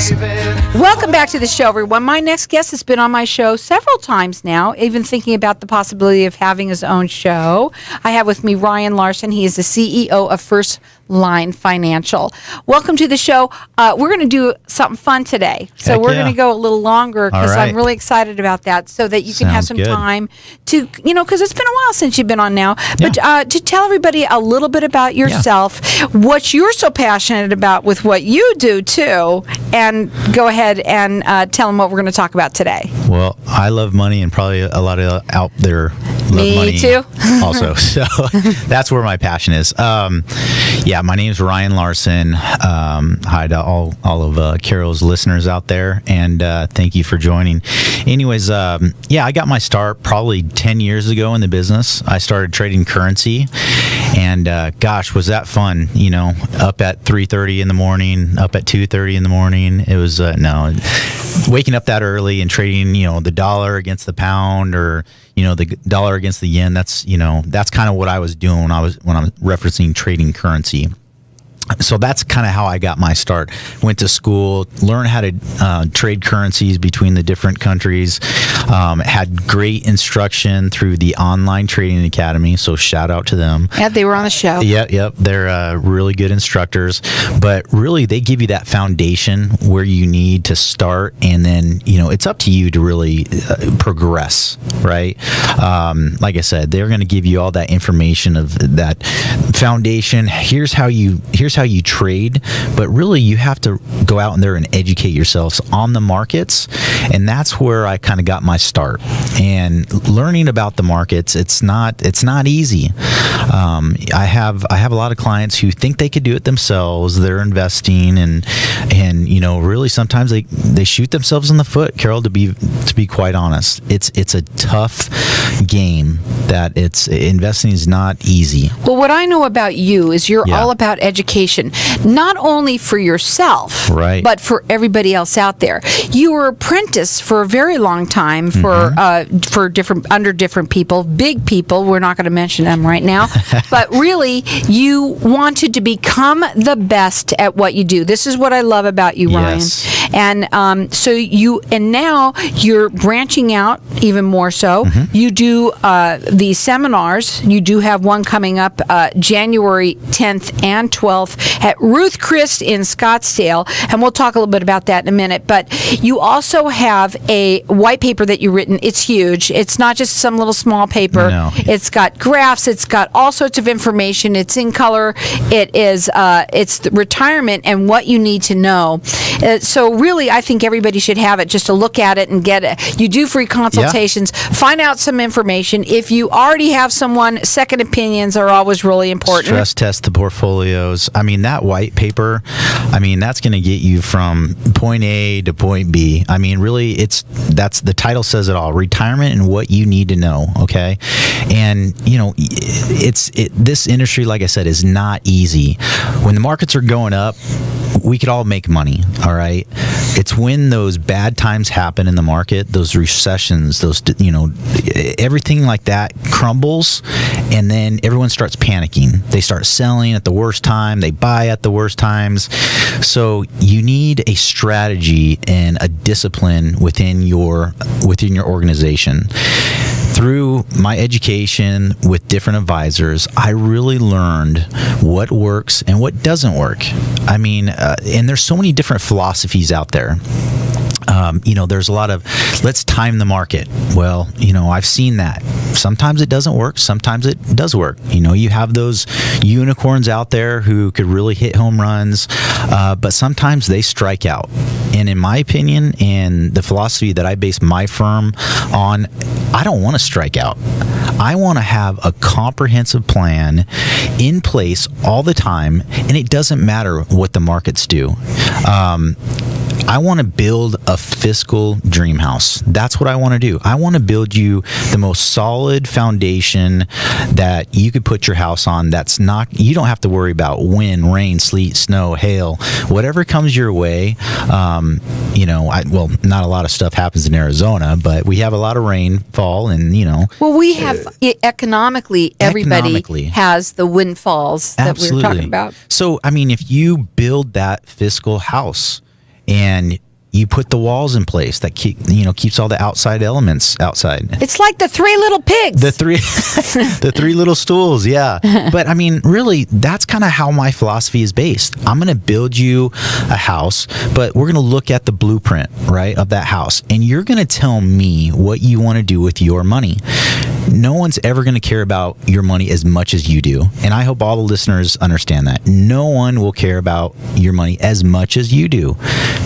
Welcome back to the show, everyone. My next guest has been on my show several times now, even thinking about the possibility of having his own show. I have with me Ryan Larson. He is the CEO of First Line Financial. Welcome to the show. We're going to do something fun today. So we're going to go a little longer because I'm really excited about that, so that you can have some time to, because it's been a while since you've been on now. But to tell everybody a little bit about yourself, what you're so passionate about with what you do too, and go ahead and tell them what we're going to talk about today. Well, I love money, and probably a lot of out there love money too. Also. So that's where my passion is. My name is Ryan Larson. Hi to all of Carol's listeners out there, and thank you for joining. Anyways, I got my start probably 10 years ago in the business. I started trading currency, and gosh, was that fun. Up at 3:30 in the morning, up at 2:30 in the morning. It was waking up that early and trading, the dollar against the pound, or the dollar against the yen. That's kind of what I was doing when I'm referencing trading currency. So that's kind of how I got my start. Went to school, learned how to trade currencies between the different countries. Had great instruction through the Online Trading Academy, so shout out to them. Yeah, they were on the show. Yep. They're really good instructors. But really, they give you that foundation where you need to start, and then, it's up to you to really progress, right? Like I said, they're going to give you all that information of that foundation. Here's how you trade, but really you have to go out there and educate yourselves on the markets, and that's where I kind of got my start. And learning about the markets, it's not easy. I have a lot of clients who think they could do it themselves. They're investing, and really sometimes they shoot themselves in the foot, Carol, to be quite honest. It's a tough game. That investing is not easy. Well, what I know about you is you're all about education, not only for yourself, right, but for everybody else out there. You were apprentice for a very long time for different people, big people. We're not going to mention them right now, but really, you wanted to become the best at what you do. This is what I love about you, Ryan. Yes. And now you're branching out even more so. You do these seminars. You do have one coming up January 10th and 12th at Ruth Chris in Scottsdale, and we'll talk a little bit about that in a minute. But you also have a white paper that you've written. It's huge. It's not just some little small paper. No. It's got graphs. It's got all sorts of information. It's in color. It's the retirement and what you need to know. So really, I think everybody should have it just to look at it and get it. You do free consultations. Find out some information. If you already have someone, second opinions are always really important. Stress test the portfolios. I mean, that white paper, that's going to get you from point A to point B. Really, that's the title says it all. Retirement and what you need to know. Okay, and this industry, like I said, is not easy. When the markets are going up, we could all make money, all right? It's when those bad times happen in the market, those recessions, those, everything like that crumbles, and then everyone starts panicking. They start selling at the worst time, they buy at the worst times. So you need a strategy and a discipline within your organization. Through my education with different advisors, I really learned what works and what doesn't work. And there's so many different philosophies out there. There's a lot of, let's time the market. Well, I've seen that. Sometimes it doesn't work. Sometimes it does work. You have those unicorns out there who could really hit home runs, but sometimes they strike out. And in my opinion, and the philosophy that I base my firm on, I don't want to strike out. I want to have a comprehensive plan in place all the time, and it doesn't matter what the markets do. I want to build a fiscal dream house. That's what I want to do. I want to build you the most solid foundation that you could put your house on. You don't have to worry about wind, rain, sleet, snow, hail, whatever comes your way. Not a lot of stuff happens in Arizona, but we have a lot of rainfall, and Well, we have economically, everybody has the windfalls that we were talking about. So, if you build that fiscal house, and you put the walls in place that keeps all the outside elements outside. It's like the three little pigs. The three little stools, yeah. But I mean, really, that's kind of how my philosophy is based. I'm going to build you a house, but we're going to look at the blueprint, right, of that house, and you're going to tell me what you want to do with your money. No one's ever going to care about your money as much as you do. And I hope all the listeners understand that. No one will care about your money as much as you do.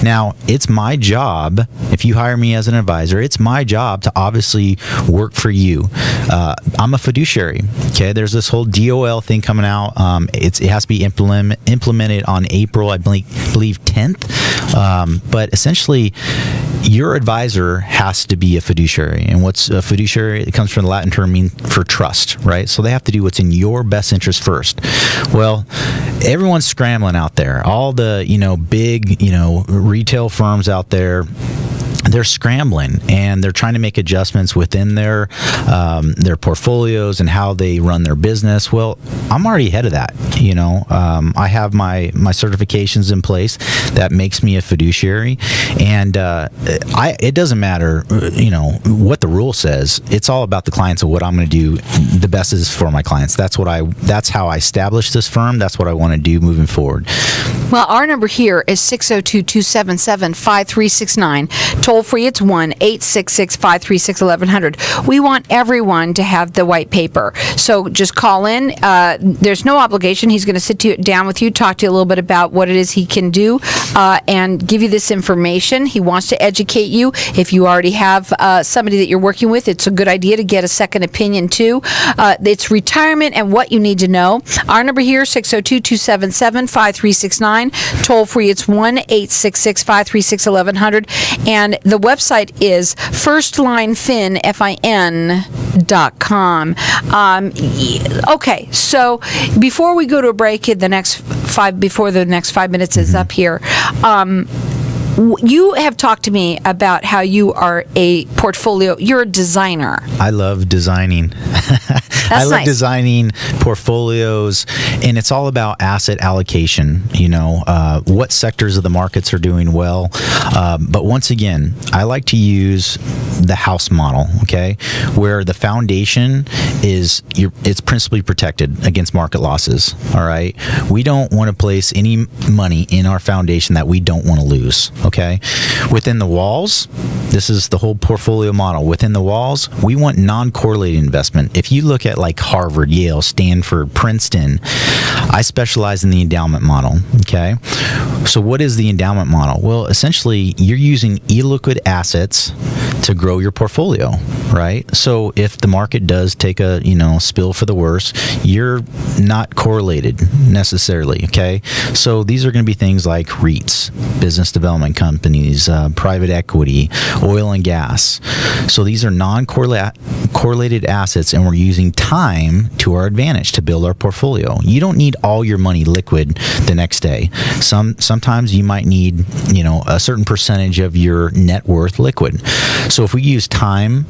Now, it's my job, if you hire me as an advisor, it's my job to obviously work for you. I'm a fiduciary. Okay, there's this whole DOL thing coming out. It has to be implemented on April, I believe 10th. But essentially, your advisor has to be a fiduciary. And what's a fiduciary? It comes from the Latin term mean for trust, right? So they have to do what's in your best interest first. Well, everyone's scrambling out there. All the, big, retail firms out there, they're scrambling and they're trying to make adjustments within their portfolios and how they run their business. Well, I'm already ahead of that. I have my certifications in place that makes me a fiduciary, and it doesn't matter what the rule says. It's all about the clients and what I'm going to do. The best is for my clients. That's how I established this firm. That's what I want to do moving forward. Well, our number here is 602-277-5369. Toll free, it's 1-866-536-1100. We want everyone to have the white paper. So just call in. There's no obligation. He's going to sit down with you, talk to you a little bit about what it is he can do, and give you this information. He wants to educate you. If you already have somebody that you're working with, it's a good idea to get a second opinion too. It's retirement and what you need to know. Our number here, 602-277-5369. Toll free, it's 1-866-536-1100. And the website is firstlinefin.com. Okay, so before we go to a break in the next before the next 5 minutes is up here, you have talked to me about how you are you're a designer. I love designing. I love designing portfolios, and it's all about asset allocation, what sectors of the markets are doing well. But once again, I like to use the house model, okay, where the foundation it's principally protected against market losses, all right? We don't want to place any money in our foundation that we don't want to lose. Okay. Within the walls, this is the whole portfolio model. Within the walls, we want non-correlated investment. If you look at like Harvard, Yale, Stanford, Princeton, I specialize in the endowment model. Okay. So what is the endowment model? Well, essentially, you're using illiquid assets to grow your portfolio, right? So if the market does take a, spill for the worse, you're not correlated necessarily. Okay. So these are going to be things like REITs, business development companies, private equity, oil and gas. So these are non-correlated assets, and we're using time to our advantage to build our portfolio. You don't need all your money liquid the next day. Sometimes you might need, a certain percentage of your net worth liquid. So if we use time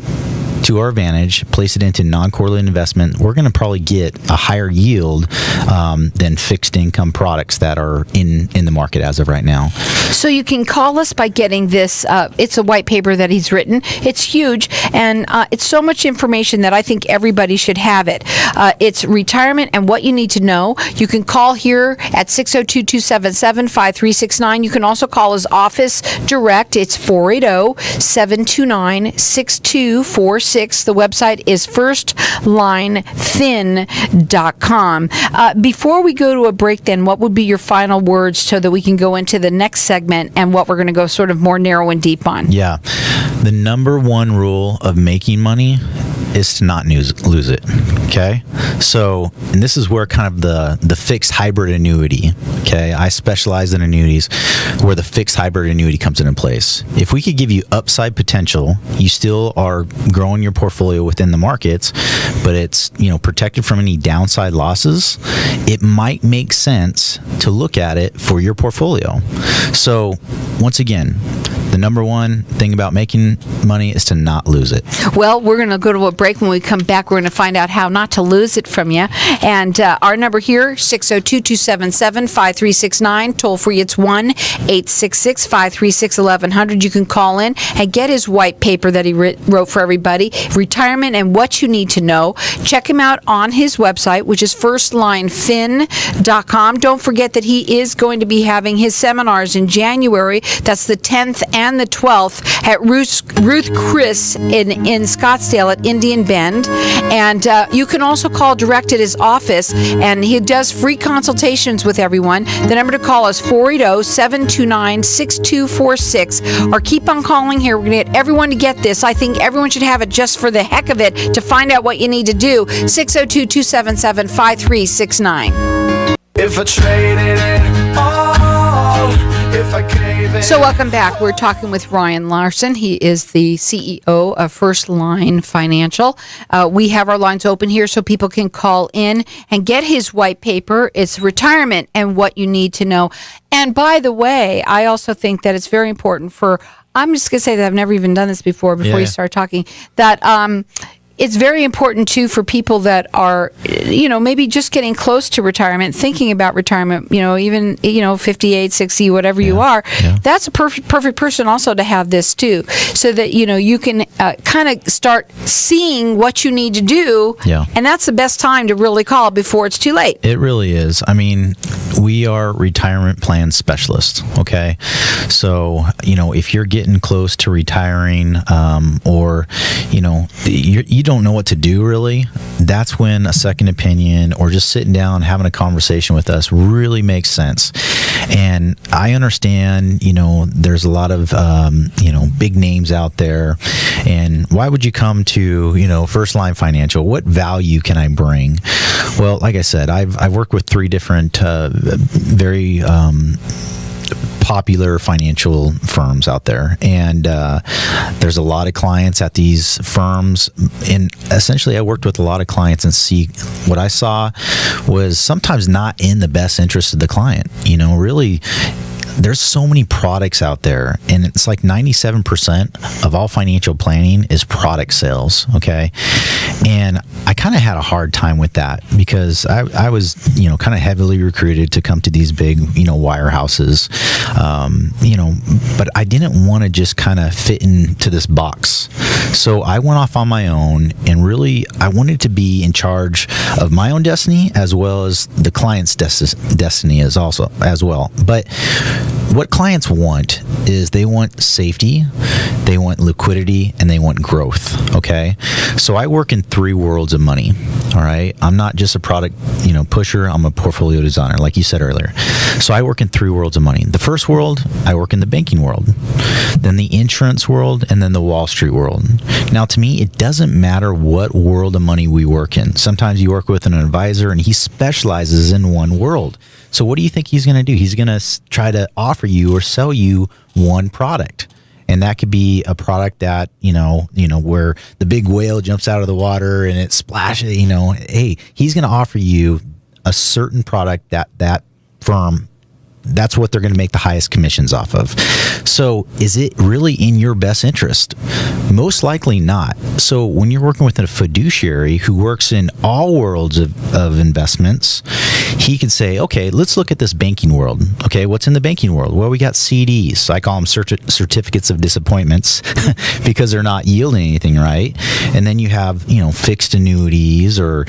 to our advantage, place it into non-correlated investment, we're going to probably get a higher yield than fixed income products that are in the market as of right now. So you can call us by getting this. It's a white paper that he's written. It's huge, and it's so much information that I think everybody should have it. It's retirement and what you need to know. You can call here at 602-277-5369. You can also call his office direct. It's 480-729-6246. The website is firstlinefin.com. Before we go to a break, then, what would be your final words so that we can go into the next segment and what we're going to go sort of more narrow and deep on? Yeah. The number one rule of making money is to not lose it. Okay. So, and this is where kind of the fixed hybrid annuity. Okay. I specialize in annuities where the fixed hybrid annuity comes into place. If we could give you upside potential, you still are growing your portfolio within the markets, but it's, protected from any downside losses, it might make sense to look at it for your portfolio. So once again, the number one thing about making money is to not lose it. Well, we're going to go to a break. When we come back, we're going to find out how not to lose it from you. And our number here, 602-277-5369. Toll free, it's 1-866-536-1100. You can call in and get his white paper that he wrote for everybody, Retirement and What You Need to Know. Check him out on his website, which is firstlinefin.com. Don't forget that he is going to be having his seminars in January. That's the 10th and the 12th at Ruth Chris in Scottsdale at Indian Bend. And you can also call direct at his office, and he does free consultations with everyone. The number to call is 480-729-6246, or keep on calling here. We're going to get everyone to get this. I think everyone should have it just for the heck of it to find out what you need to do. 602-277-5369. If I traded it all, if I gave it. So welcome back. We're talking with Ryan Larson. He is the CEO of First Line Financial. We have our lines open here so people can call in and get his white paper. It's Retirement and What You Need to Know. And by the way, I also think that it's very important for, I'm just going to say that I've never even done this before you start talking, that it's very important, too, for people that are, maybe just getting close to retirement, thinking about retirement, even, 58, 60, whatever you are. Yeah. That's a perfect person also to have this, too, so that, you can kind of start seeing what you need to do. Yeah. And that's the best time to really call before it's too late. It really is. I mean, we are retirement plan specialists, okay? So, if you're getting close to retiring or, you don't know what to do really, that's when a second opinion or just sitting down having a conversation with us really makes sense. And I understand, there's a lot of, big names out there. And why would you come to, First Line Financial? What value can I bring? Well, like I said, I've worked with 3 different, very popular financial firms out there, and there's a lot of clients at these firms, and essentially I worked with a lot of clients, and what I saw was sometimes not in the best interest of the client. Really, there's so many products out there, and it's like 97% of all financial planning is product sales, okay? And I kind of had a hard time with that because I was, kind of heavily recruited to come to these big, wirehouses, but I didn't want to just kind of fit into this box. So I went off on my own, and really I wanted to be in charge of my own destiny as well as the client's destiny as well. But what clients want is they want safety, they want liquidity, and they want growth, okay? So I work in 3 worlds of money, all right? I'm not just a product, pusher, I'm a portfolio designer, like you said earlier. So I work in 3 worlds of money. The first world, I work in the banking world, then the insurance world, and then the Wall Street world. Now, to me, it doesn't matter what world of money we work in. Sometimes you work with an advisor, and he specializes in one world. So what do you think he's going to do? He's going to try to offer you or sell you one product. And that could be a product that, where the big whale jumps out of the water and it splashes, hey, he's going to offer you a certain product that firm, that's what they're going to make the highest commissions off of. So is it really in your best interest? Most likely not. So when you're working with a fiduciary who works in all worlds of investments, he can say, okay, let's look at this banking world. Okay, what's in the banking world? Well, we got CDs. I call them certificates of disappointments because they're not yielding anything, right? And then you have, fixed annuities or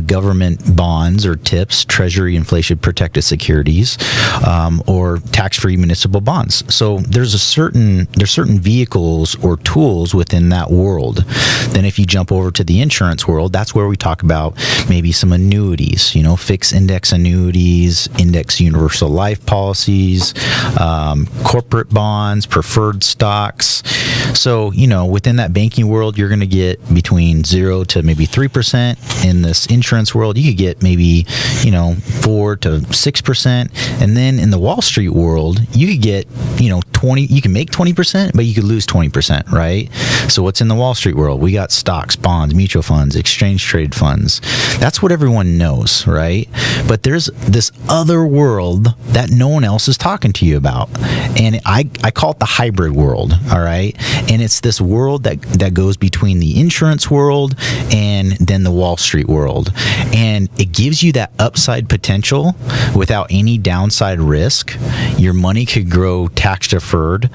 government bonds or TIPS, Treasury inflation protected securities, or tax-free municipal bonds. So there's certain vehicles or tools within that world. Then if you jump over to the insurance world, that's where we talk about maybe some annuities, fixed index annuities, index universal life policies, corporate bonds, preferred stocks. So, within that banking world, you're going to get between 0 to maybe 3%. In this insurance world, you could get maybe, 4 to 6%. And then in the Wall Street world, you could get, 20, you can make 20%, but you could lose 20%, right? So what's in the Wall Street world? We got stocks, bonds, mutual funds, exchange traded funds. That's what everyone knows, right? but there's this other world that no one else is talking to you about. And I call it the hybrid world, all right? And it's this world that goes between the insurance world and then the Wall Street world. And it gives you that upside potential without any downside risk. Your money could grow tax deferred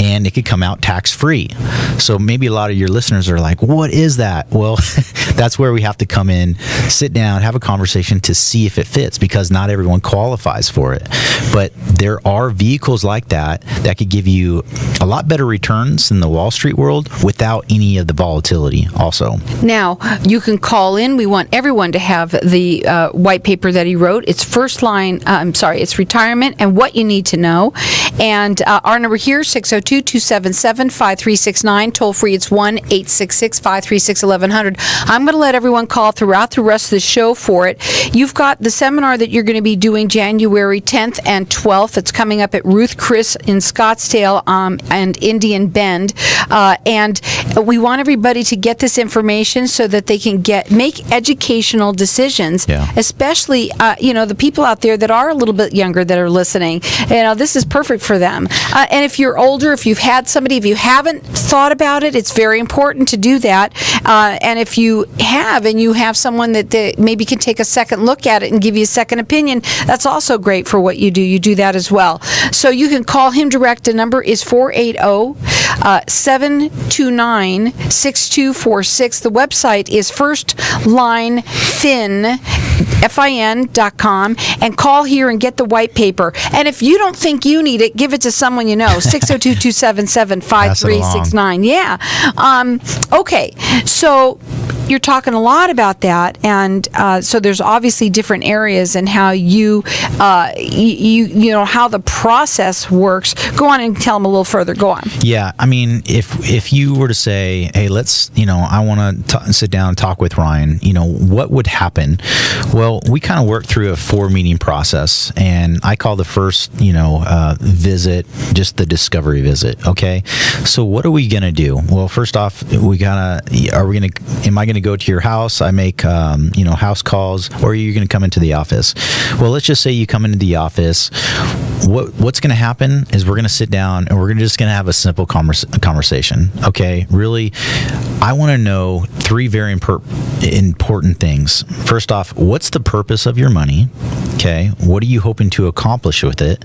and it could come out tax free. So maybe a lot of your listeners are like, what is that? Well, that's where we have to come in, sit down, have a conversation to see if it fits, because not everyone qualifies for it. But there are vehicles like that could give you a lot better returns than the Wall Street world without any of the volatility also. Now, you can call in. We want everyone to have the white paper that he wrote. It's it's retirement and what you need to know. And our number here, 602-277-5369. Toll free, it's 1-866-536-1100. I'm going to let everyone call throughout the rest of the show for it. You've got the seminar that you're going to be doing January 10th and 12th. It's coming up at Ruth Chris in Scottsdale and Indian Bend. And we want everybody to get this information so that they can make educational decisions, especially, the people out there that are a little bit younger that are listening. This is perfect for them. And if you're older, if you've had somebody, if you haven't thought about it, it's very important to do that. And if you have, and you have someone that maybe can take a second look at it and give you a second opinion, that's also great for what you do. You do that as well. So you can call him direct. The number is 480-729-6246. The website is firstlinefin.com, and call here and get the white paper. And if you don't think you need it, give it to someone you know. 602-277-5369. Yeah. Okay. So you're talking a lot about that, and so there's obviously different areas and how you how the process works. Go on and tell them a little further. Go on. Yeah, I mean, if you were to say, hey, let's, I want to sit down and talk with Ryan, what would happen? Well, we kind of work through a 4-meeting process, and I call the first, visit just the discovery visit. Okay, so what are we gonna do? Well, first off, am I gonna go to your house? I make house calls, or are you gonna come into the office? Well, let's just say you come into the office. What's going to happen is we're going to sit down and we're just going to have a simple conversation. Okay, really, I want to know 3 very important things. First off, what's the purpose of your money? Okay, what are you hoping to accomplish with it?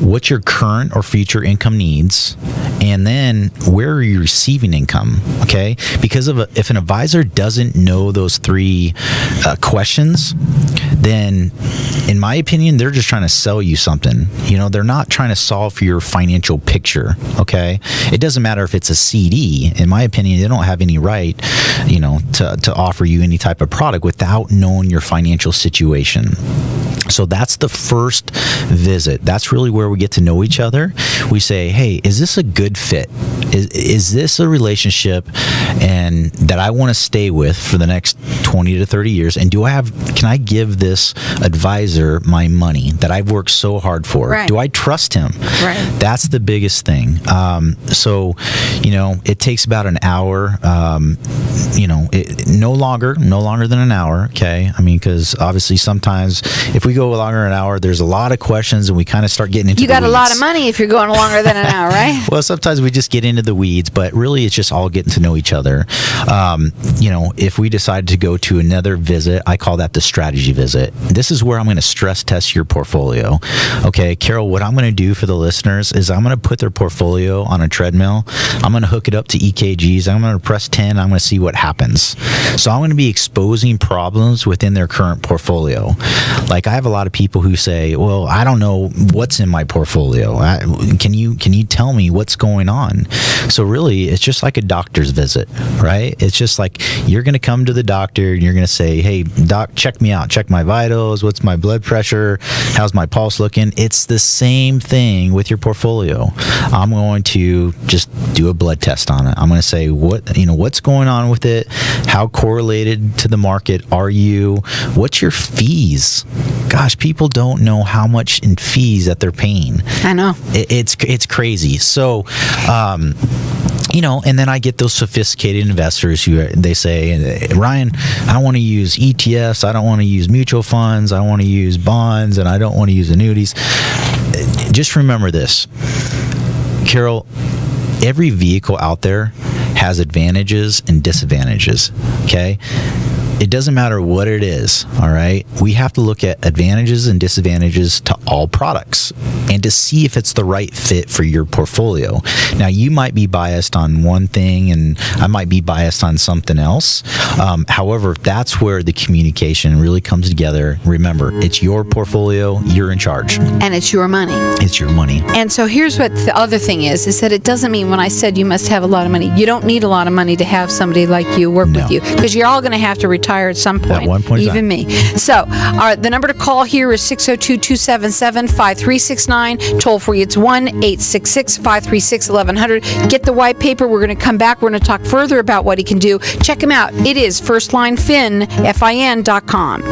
What's your current or future income needs? And then where are you receiving income? Okay, because if an advisor doesn't know those 3 questions, then in my opinion, they're just trying to sell you something. They're not trying to solve for your financial picture. Okay, it doesn't matter if it's a CD. In my opinion, they don't have any right, to offer you any type of product without knowing your financial situation. So that's the first visit. That's really where we get to know each other. We say, hey, is this a good fit? Is this a relationship and that I want to stay with for the next 20 to 30 years? And can I give this advisor my money that I've worked so hard for? Right. Do I trust him? Right. That's the biggest thing. So it takes about an hour, no longer than an hour. Okay. I mean, because obviously sometimes if we go longer than an hour, there's a lot of questions and we kind of start getting into the weeds. You got a lot of money if you're going longer than an hour, right? Well, sometimes we just get into the weeds, but really it's just all getting to know each other. If we decide to go to another visit, I call that the strategy visit. This is where I'm going to stress test your portfolio. Okay, Carol, what I'm going to do for the listeners is I'm going to put their portfolio on a treadmill. I'm going to hook it up to EKGs. I'm going to press 10. I'm going to see what happens. So I'm going to be exposing problems within their current portfolio. Like I have a lot of people who say, well, I don't know what's in my portfolio. Can you tell me what's going on? So really, it's just like a doctor's visit, right? It's just like you're going to come to the doctor and you're going to say, hey, doc, check me out. Check my vitals. What's my blood pressure? How's my pulse looking? It's the same thing with your portfolio. I'm going to just do a blood test on it. I'm going to say, what's going on with it? How correlated to the market are you? What's your fees? Gosh, people don't know how much in fees that they're paying. I know. It's crazy. So, And then I get those sophisticated investors who they say, Ryan, I want to use ETFs. I don't want to use mutual funds. I want to use bonds, and I don't want to use annuities. Just remember this, Carol, every vehicle out there has advantages and disadvantages, okay? It doesn't matter what it is, all right? We have to look at advantages and disadvantages to all products and to see if it's the right fit for your portfolio. Now, you might be biased on one thing and I might be biased on something else. However, that's where the communication really comes together. Remember, it's your portfolio, you're in charge. And it's your money. It's your money. And so here's what the other thing is that it doesn't mean when I said you must have a lot of money, you don't need a lot of money to have somebody like you work with you, because you're all going to have to retire at some point. At one point, even me. So the number to call here is 602-277-5369. Toll free, it's 1-866-536-1100. Get the white paper. We're going to come back. We're going to talk further about what he can do. Check him out. It is firstlinefin.com.